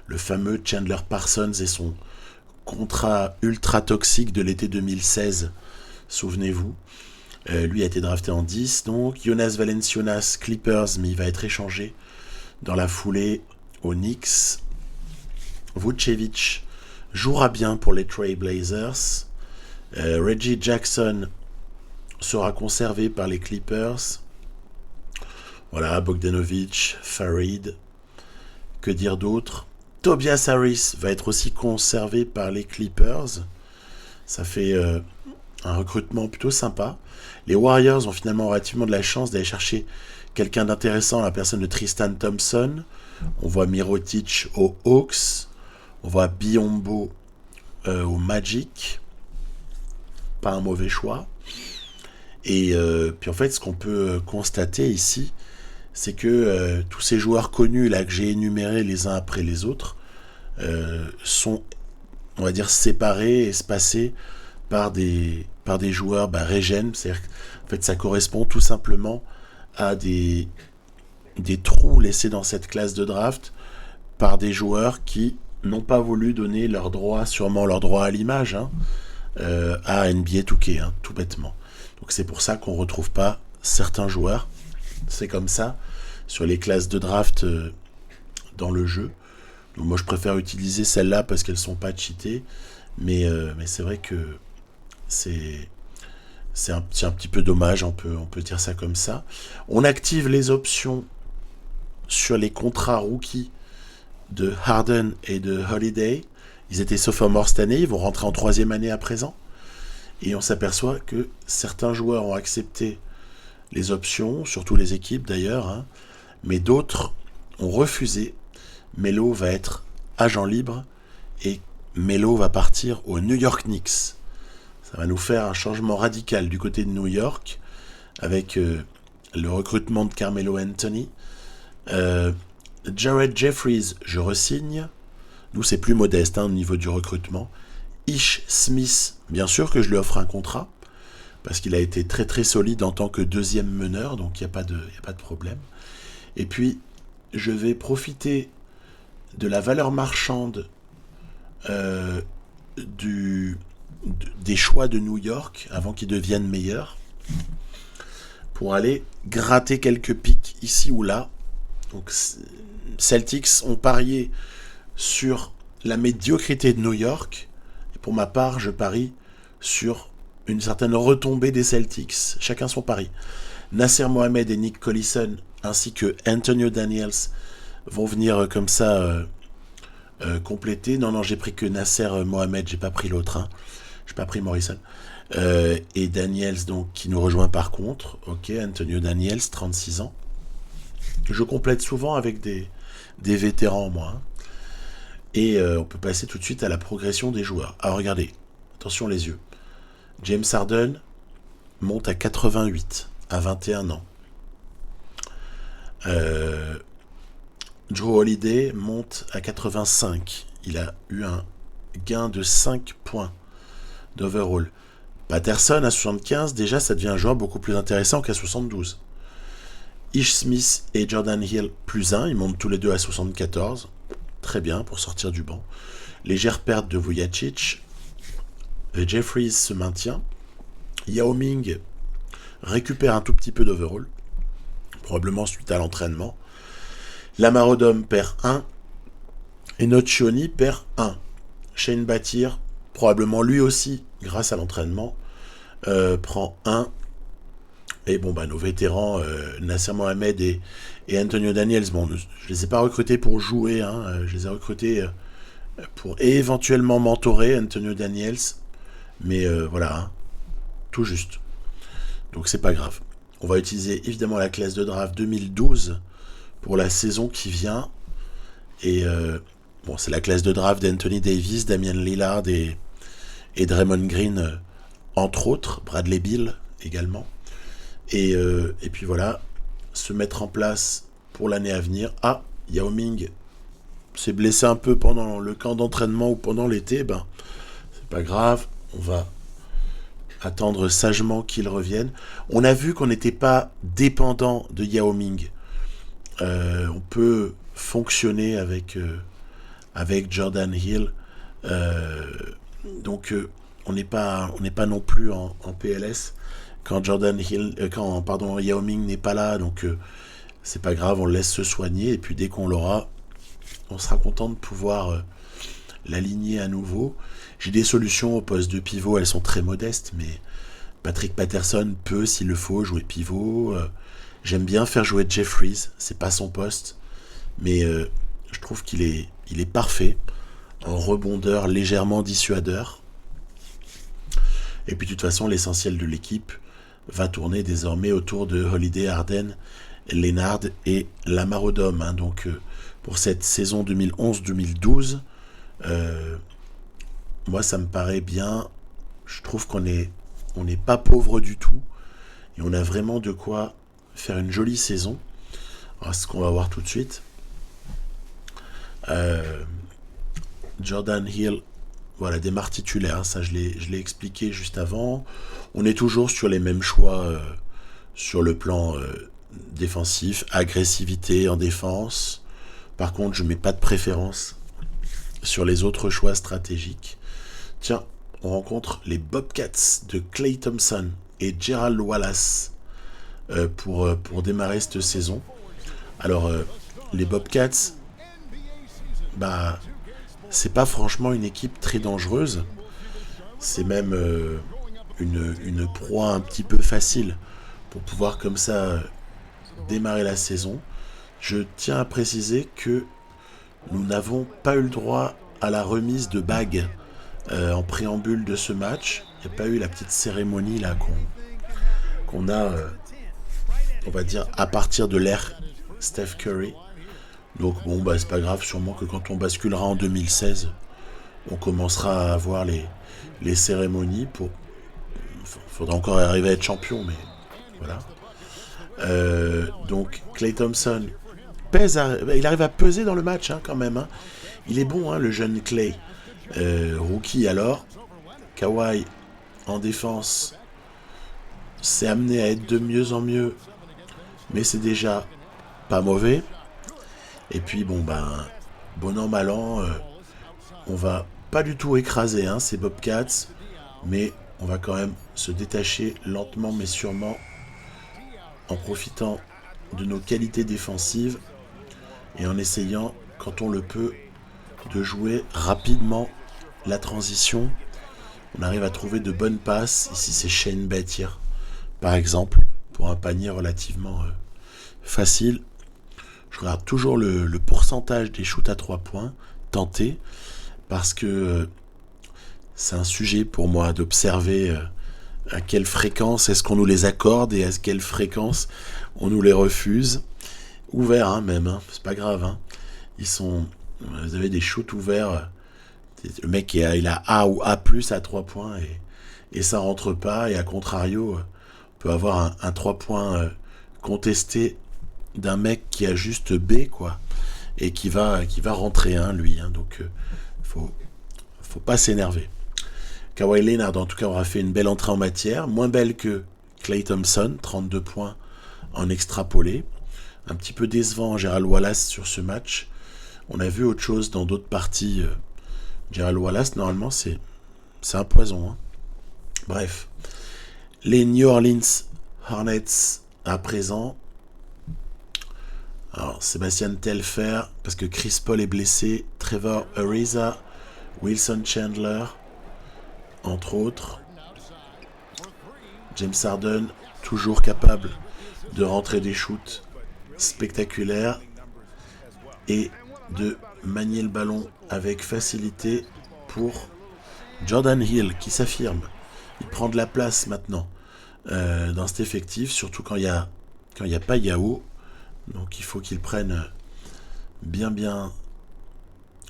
le fameux Chandler Parsons et son contrat ultra toxique de l'été 2016, souvenez-vous. Lui a été drafté en 10, donc Jonas Valanciunas, Clippers, mais il va être échangé dans la foulée aux Knicks. Vucevic jouera bien pour les Trail Blazers. Reggie Jackson sera conservé par les Clippers. Voilà, Bogdanovic, Farid, que dire d'autre? Tobias Harris va être aussi conservé par les Clippers. Ça fait un recrutement plutôt sympa. Les Warriors ont finalement relativement de la chance d'aller chercher quelqu'un d'intéressant, la personne de Tristan Thompson. On voit Mirotic aux Hawks. On voit Biyombo au Magic. Pas un mauvais choix. Et puis en fait, ce qu'on peut constater ici, c'est que tous ces joueurs connus là que j'ai énumérés les uns après les autres sont, on va dire, séparés, espacés par des joueurs régènes. C'est-à-dire en fait, ça correspond tout simplement à des trous laissés dans cette classe de draft par des joueurs qui n'ont pas voulu donner leur droit, sûrement leur droit à l'image, hein, à NBA 2K, hein, tout bêtement. Donc c'est pour ça qu'on ne retrouve pas certains joueurs. C'est comme ça sur les classes de draft dans le jeu. Donc moi je préfère utiliser celles-là parce qu'elles ne sont pas cheatées. Mais c'est vrai que c'est un petit peu dommage, on peut dire ça comme ça. On active les options sur les contrats rookies de Harden et de Holiday. Ils étaient sophomores cette année, ils vont rentrer en 3e année à présent. Et on s'aperçoit que certains joueurs ont accepté les options, surtout les équipes d'ailleurs, hein, mais d'autres ont refusé. Melo va être agent libre et Melo va partir aux New York Knicks. Ça va nous faire un changement radical du côté de New York avec le recrutement de Carmelo Anthony. Jared Jeffries, je re-signe. Nous, c'est plus modeste au niveau du recrutement. Ish Smith, bien sûr que je lui offre un contrat, parce qu'il a été très très solide en tant que deuxième meneur, donc il n'y a pas de problème. Et puis, je vais profiter de la valeur marchande des choix de New York, avant qu'ils deviennent meilleurs, pour aller gratter quelques pics ici ou là. Donc, Celtics ont parié sur la médiocrité de New York. Et pour ma part, je parie sur une certaine retombée des Celtics. Chacun son pari. Nasser Mohamed et Nick Collison, ainsi que Antonio Daniels, vont venir comme ça compléter. Non, j'ai pris que Nasser Mohamed, j'ai pas pris l'autre. Hein. J'ai pas pris Morrison. Et Daniels, donc, qui nous rejoint par contre. Ok, Antonio Daniels, 36 ans. Je complète souvent avec des vétérans, moi. Hein. Et on peut passer tout de suite à la progression des joueurs. Alors regardez, attention les yeux. James Harden monte à 88, à 21 ans. Drew Holiday monte à 85. Il a eu un gain de 5 points d'overall. Patterson à 75, déjà ça devient un joueur beaucoup plus intéressant qu'à 72. Ish Smith et Jordan Hill plus 1, ils montent tous les deux à 74. Très bien pour sortir du banc. Légère perte de Vujacic. Jeffries se maintient. Yao Ming récupère un tout petit peu d'overall, probablement suite à l'entraînement. Lamarodom perd 1 et Nocioni perd 1. Shane Battier, probablement lui aussi, grâce à l'entraînement, prend 1. Et bon, nos vétérans, Nasser Mohamed et Antonio Daniels, bon, je les ai pas recrutés pour jouer, je les ai recrutés pour éventuellement mentorer Antonio Daniels, mais voilà, tout juste. Donc c'est pas grave. On va utiliser évidemment la classe de draft 2012 pour la saison qui vient. Et c'est la classe de draft d'Anthony Davis, Damian Lillard et Draymond Green, entre autres, Bradley Beal également. Et puis voilà, se mettre en place pour l'année à venir. Ah, Yao Ming s'est blessé un peu pendant le camp d'entraînement ou pendant l'été, c'est pas grave, on va attendre sagement qu'il revienne. On a vu qu'on n'était pas dépendant de Yao Ming. On peut fonctionner avec Jordan Hill. Donc on n'est pas non plus en PLS quand Yao Ming n'est pas là. Donc c'est pas grave, on le laisse se soigner et puis dès qu'on l'aura, on sera content de pouvoir l'aligner à nouveau. J'ai des solutions au poste de pivot, elles sont très modestes, mais Patrick Patterson peut, s'il le faut, jouer pivot. J'aime bien faire jouer Jeffries, c'est pas son poste, mais je trouve qu'il est parfait, en rebondeur légèrement dissuadeur. Et puis de toute façon, l'essentiel de l'équipe va tourner désormais autour de Holiday, Harden, Leonard et Lamarodom. Donc pour cette saison 2011-2012, moi ça me paraît bien. Je trouve qu'on n'est pas pauvre du tout et on a vraiment de quoi faire une jolie saison. Alors, ce qu'on va voir tout de suite. Jordan Hill, voilà, démarre titulaire, ça je l'ai expliqué juste avant. On est toujours sur les mêmes choix sur le plan défensif, agressivité en défense. Par contre, je mets pas de préférence sur les autres choix stratégiques. Tiens, on rencontre les Bobcats de Klay Thompson et Gerald Wallace pour démarrer cette saison. Alors, les Bobcats, c'est pas franchement une équipe très dangereuse. C'est même une proie un petit peu facile pour pouvoir comme ça démarrer la saison. Je tiens à préciser que nous n'avons pas eu le droit à la remise de bagues en préambule de ce match. Il n'y a pas eu la petite cérémonie là qu'on a, on va dire, à partir de l'ère Steph Curry. Donc c'est pas grave, sûrement que quand on basculera en 2016, on commencera à avoir les cérémonies pour... Faudra encore arriver à être champion, mais voilà. Donc Klay Thompson il arrive à peser dans le match quand même. Il est bon, le jeune Klay. Rookie alors. Kawhi en défense s'est amené à être de mieux en mieux, mais c'est déjà pas mauvais. Et puis bon an mal an, on va pas du tout écraser ces Bobcats, mais on va quand même se détacher lentement mais sûrement en profitant de nos qualités défensives et en essayant, quand on le peut, de jouer rapidement la transition. On arrive à trouver de bonnes passes. Ici c'est Shane Battier par exemple, pour un panier relativement facile. Je regarde toujours le pourcentage des shoots à 3 points tentés, parce que c'est un sujet pour moi d'observer à quelle fréquence est-ce qu'on nous les accorde et à quelle fréquence on nous les refuse. Ouverts même, c'est pas grave. Vous avez des shoots ouverts, le mec il a A ou A+, à 3 points et ça rentre pas, et à contrario, on peut avoir un 3 points contesté d'un mec qui a juste B, et qui va rentrer lui. Donc faut pas s'énerver. Kawhi Leonard en tout cas aura fait une belle entrée en matière, moins belle que Klay Thompson, 32 points en extrapolé. Un petit peu décevant Gerald Wallace sur ce match. On a vu autre chose dans d'autres parties. Gerald Wallace, normalement c'est un poison. Bref. Les New Orleans Hornets à présent. Alors, Sébastien Telfair, parce que Chris Paul est blessé, Trevor Ariza, Wilson Chandler, entre autres. James Harden, toujours capable de rentrer des shoots spectaculaires et de manier le ballon avec facilité pour Jordan Hill qui s'affirme. Il prend de la place maintenant dans cet effectif, surtout quand il n'y a pas Yao. Donc il faut qu'il prenne bien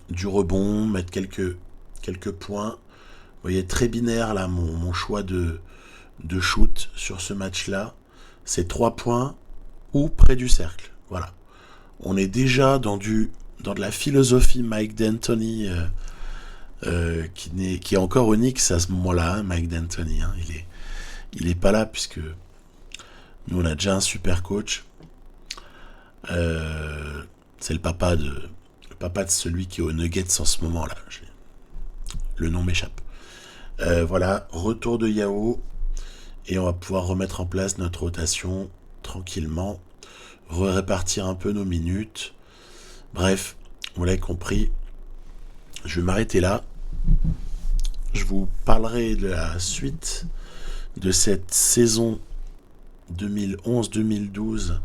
du rebond, mettre quelques points. Vous voyez, très binaire là mon choix de shoot sur ce match-là. C'est 3 points ou près du cercle. Voilà. On est déjà dans de la philosophie Mike D'Antoni qui est encore au Knicks à ce moment-là, hein, Mike D'Antoni. Hein, il est pas là puisque nous on a déjà un super coach. C'est le papa de celui qui est aux Nuggets en ce moment-là. Le nom m'échappe. Voilà, retour de Yao. Et on va pouvoir remettre en place notre rotation tranquillement. Répartir un peu nos minutes. Bref, vous l'avez compris. Je vais m'arrêter là. Je vous parlerai de la suite de cette saison 2011-2012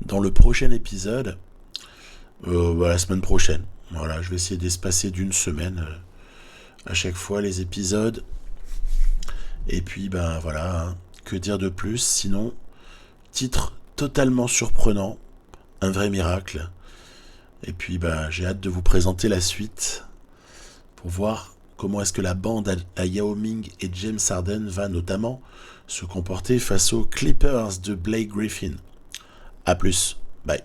dans le prochain épisode. La semaine prochaine. Voilà, je vais essayer d'espacer d'une semaine à chaque fois les épisodes. Et puis, ben voilà, hein, que dire de plus, sinon, titre totalement surprenant, un vrai miracle. Et puis, ben, j'ai hâte de vous présenter la suite pour voir comment est-ce que la bande à Yao Ming et James Harden va notamment se comporter face aux Clippers de Blake Griffin. A plus, bye.